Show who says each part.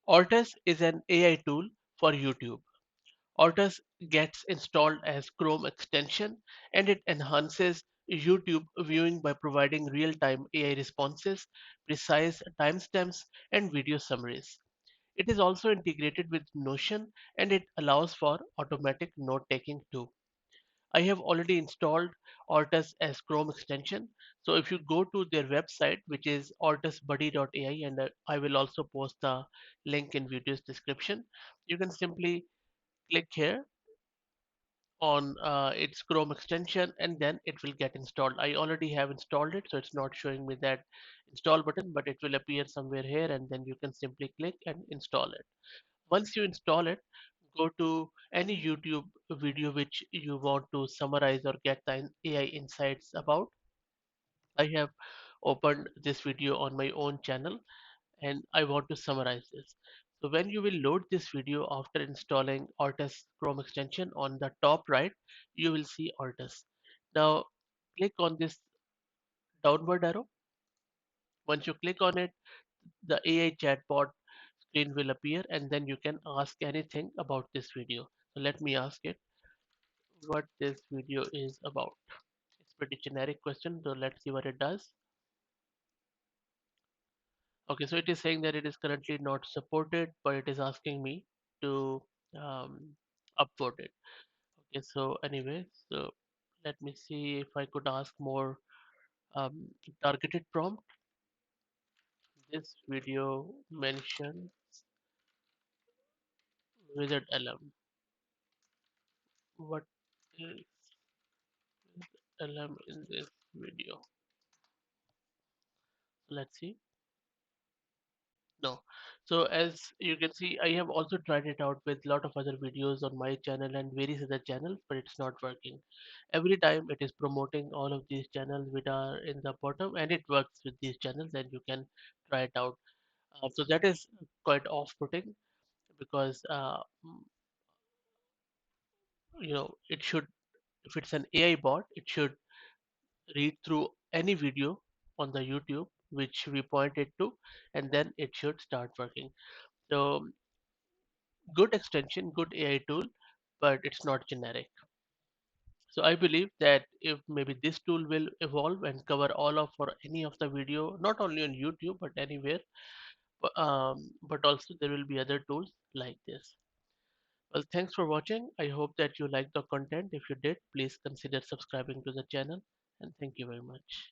Speaker 1: Ortus is an AI tool for YouTube. Ortus gets installed as Chrome extension and it enhances YouTube viewing by providing real-time AI responses, precise timestamps, and video summaries. It is also integrated with Notion and it allows for automatic note-taking too. I have already installed Ortus as Chrome extension. So if you go to their website, which is ortusbuddy.ai, and I will also post the link in video's description, you can simply click here on its Chrome extension and then it will get installed. I already have installed it, so it's not showing me that install button, but it will appear somewhere here and then you can simply click and install it. Once you install it, go to any YouTube video which you want to summarize or get the AI insights about. I have opened this video on my own channel and I want to summarize this. So when you will load this video after installing Ortus Chrome extension, on the top right, you will see Ortus. Now click on this downward arrow. Once you click on it, the AI chatbot screen will appear and then you can ask anything about this video. So let me ask it what this video is about. It's pretty generic question, so let's see what it does. Okay, so it is saying that it is currently not supported, but it is asking me to upvote it. Okay, so anyway, so let me see if I could ask more um, targeted prompt. This video mentions wizard LM. What is LM in this video? Let's see. No. So as you can see, I have also tried it out with a lot of other videos on my channel and various other channels, but it's not working. Every time it is promoting all of these channels which are in the bottom, and it works with these channels, and you can try it out. So that is quite off-putting because it should, if it's an AI bot, it should read through any video on the YouTube which we point it to, and then it should start working. So good extension, good AI tool, but it's not generic. So I believe that if maybe this tool will evolve and cover all of or any of the video, not only on YouTube but anywhere, but also there will be other tools like this. Well, thanks for watching. I hope that you liked the content. If you did, please consider subscribing to the channel and thank you very much.